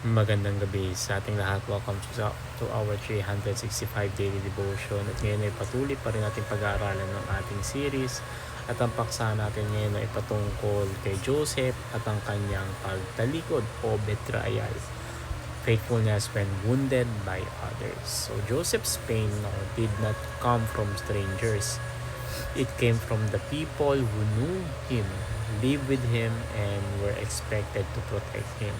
Magandang gabi sa ating lahat. Welcome to our 365 daily devotion. At ngayon ay patuloy pa rin natin pag-aaralan ng ating series. At ang paksa natin ngayon ay patungkol kay Joseph at ang kanyang pagtalikod o betrayal. Faithfulness when wounded by others. So Joseph's pain did not come from strangers. It came from the people who knew him, lived with him, and were expected to protect him.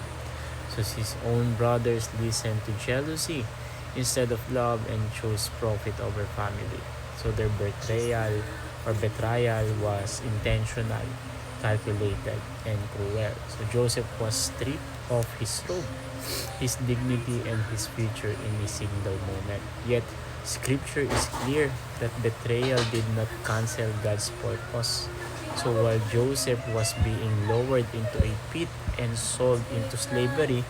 So his own brothers listened to jealousy instead of love and chose profit over family. So their betrayal was intentional, calculated, and cruel. So Joseph was stripped of his robe, his dignity, and his future in a single moment. Yet Scripture is clear that betrayal did not cancel God's purpose. So while Joseph was being lowered into a pit and sold into slavery,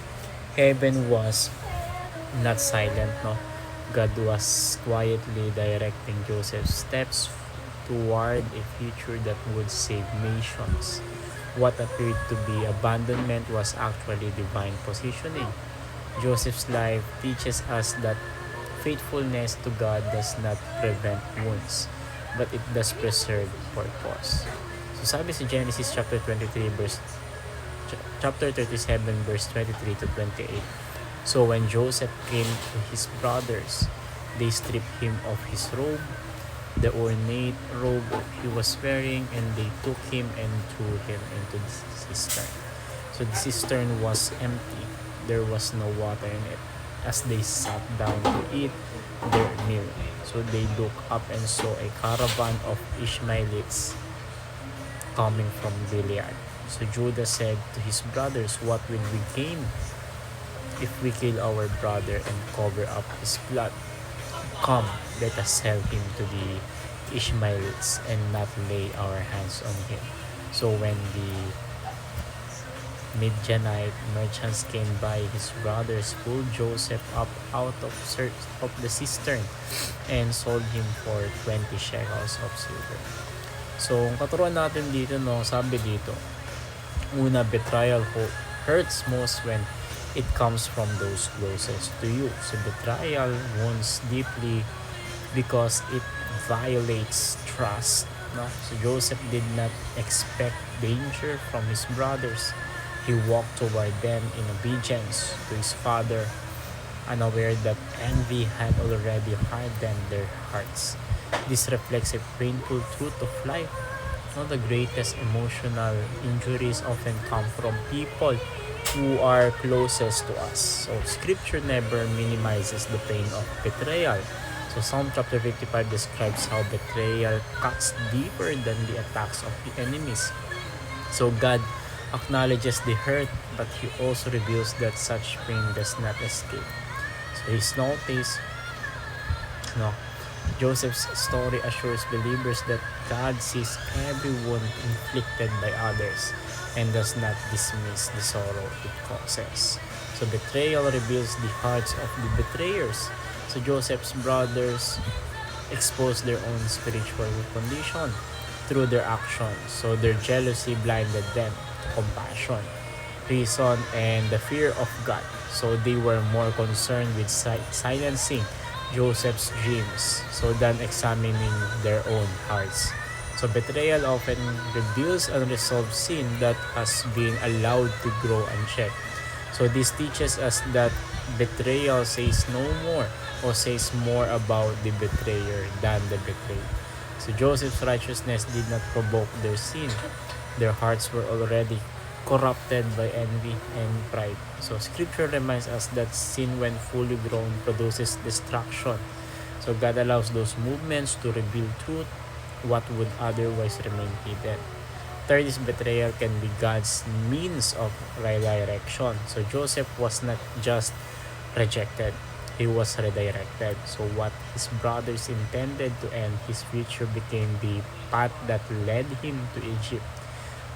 heaven was not silent, no? God was quietly directing Joseph's steps toward a future that would save nations. What appeared to be abandonment was actually divine positioning. Joseph's life teaches us that faithfulness to God does not prevent wounds, but it does preserve purpose. So sabi sa Genesis chapter 37 verse 23 to 28. So when Joseph came to his brothers, they stripped him of his robe, the ornate robe he was wearing, and they took him and threw him into the cistern. So the cistern was empty. There was no water in it. As they sat down to eat their meal, so they looked up and saw a caravan of Ishmaelites coming from Gilead. So Judah said to his brothers, "What will we gain if we kill our brother and cover up his blood? Come, let us sell him to the Ishmaelites and not lay our hands on him." So when the Midianite merchants came by, his brothers pulled Joseph up out of the cistern and sold him for 20 shekels of silver. So, ang katuruan natin dito, sabi dito, una, betrayal hurts most when it comes from those closest to you. So, betrayal wounds deeply because it violates trust. No? So, Joseph did not expect danger from his brothers. He walked toward them in obedience to his father, unaware that envy had already hardened their hearts. This reflects a painful truth of life. The greatest emotional injuries often come from people who are closest to us. So Scripture never minimizes the pain of betrayal. So Psalm chapter 55 describes how betrayal cuts deeper than the attacks of the enemies. So God acknowledges the hurt, but he also reveals that such pain does not escape. So his notice, Joseph's story assures believers that God sees every wound inflicted by others and does not dismiss the sorrow it causes. So betrayal reveals the hearts of the betrayers. So Joseph's brothers exposed their own spiritual condition through their actions. So their jealousy blinded them to compassion, reason, and the fear of God. So they were more concerned with silencing Joseph's dreams than examining their own hearts. So betrayal often reveals unresolved sin that has been allowed to grow unchecked. So this teaches us that betrayal says no more or says more about the betrayer than the betrayed. So Joseph's righteousness did not provoke their sin. Their hearts were already corrupted by envy and pride. So Scripture reminds us that sin, when fully grown, produces destruction. So God allows those movements to reveal truth, what would otherwise remain hidden. Third is betrayal can be God's means of redirection. So Joseph was not just rejected, he was redirected. So what his brothers intended to end his future became the path that led him to Egypt,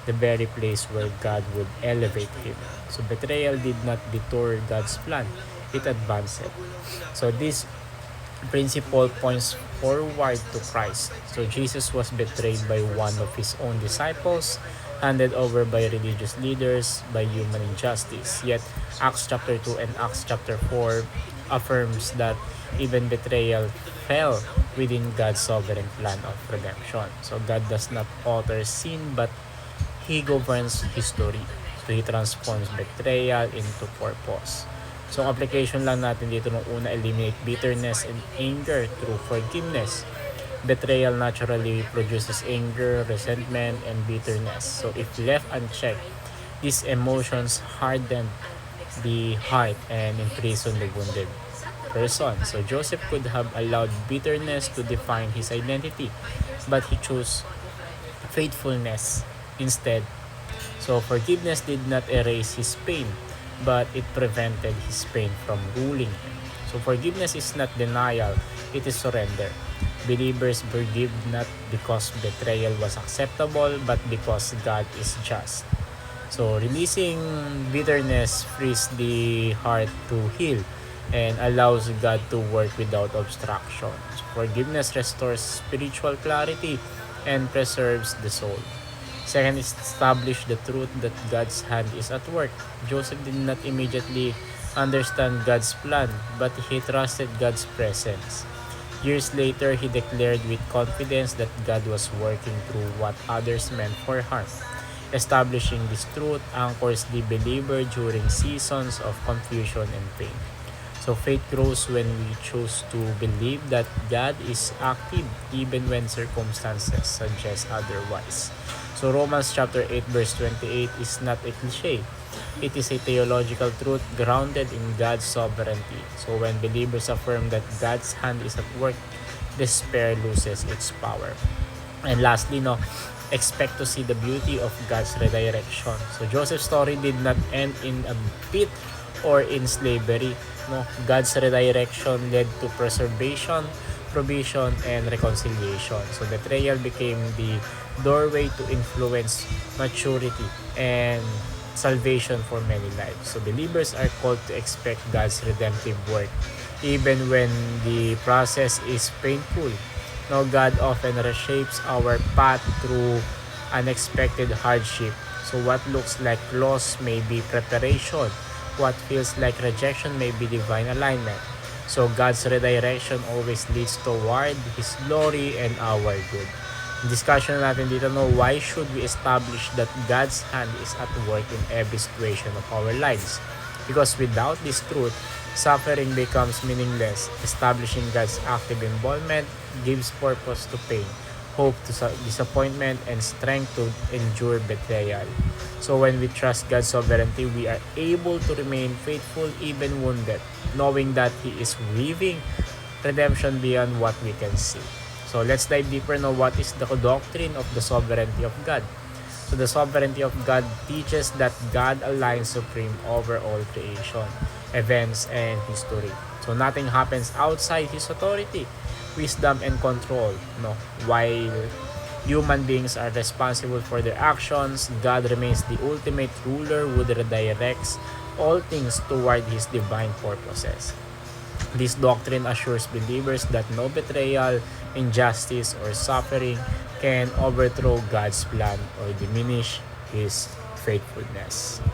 the very place where God would elevate him. So betrayal did not detour God's plan, it advanced it. So this principle points forward to Christ. So Jesus was betrayed by one of his own disciples, handed over by religious leaders, by human injustice. Yet, Acts chapter 2 and Acts chapter 4 affirms that even betrayal fell within God's sovereign plan of redemption. So God does not author sin, but He governs history. So He transforms betrayal into purpose. So ang application lang natin dito nung una, eliminate bitterness and anger through forgiveness. Betrayal naturally produces anger, resentment, and bitterness. So if left unchecked, these emotions harden the heart and imprison the wounded person. So Joseph could have allowed bitterness to define his identity, but he chose faithfulness instead. So forgiveness did not erase his pain, but it prevented his pain from ruling him. So forgiveness is not denial, it is surrender. Believers forgive not because betrayal was acceptable, but because God is just. So releasing bitterness frees the heart to heal and allows God to work without obstruction. So forgiveness restores spiritual clarity and preserves the soul. Second is establish the truth that God's hand is at work. Joseph did not immediately understand God's plan, but he trusted God's presence. Years later, he declared with confidence that God was working through what others meant for harm. Establishing this truth anchors the believer during seasons of confusion and pain. So faith grows when we choose to believe that God is active even when circumstances suggest otherwise. So Romans chapter 8 verse 28 is not a cliche. It is a theological truth grounded in God's sovereignty. So when believers affirm that God's hand is at work, despair loses its power. And lastly, expect to see the beauty of God's redirection. So Joseph's story did not end in a pit or in slavery. God's redirection led to preservation, provision, and reconciliation. So betrayal became the doorway to influence, maturity, and salvation for many lives. So believers are called to expect God's redemptive work even when the process is painful. God often reshapes our path through unexpected hardship. So what looks like loss may be preparation. What feels like rejection may be divine alignment. So God's redirection always leads toward His glory and our good. Discussion natin dito, why should we establish that God's hand is at work in every situation of our lives? Because without this truth, suffering becomes meaningless. Establishing God's active involvement gives purpose to pain, hope to disappointment, and strength to endure betrayal. So when we trust God's sovereignty, we are able to remain faithful even wounded, knowing that He is weaving redemption beyond what we can see. So let's dive deeper now. What is the doctrine of the sovereignty of God? So the sovereignty of God teaches that God aligns supreme over all creation, events, and history. So nothing happens outside His authority, wisdom, and control. While human beings are responsible for their actions, God remains the ultimate ruler who redirects all things toward His divine purposes. This doctrine assures believers that no betrayal, injustice, or suffering can overthrow God's plan or diminish His faithfulness.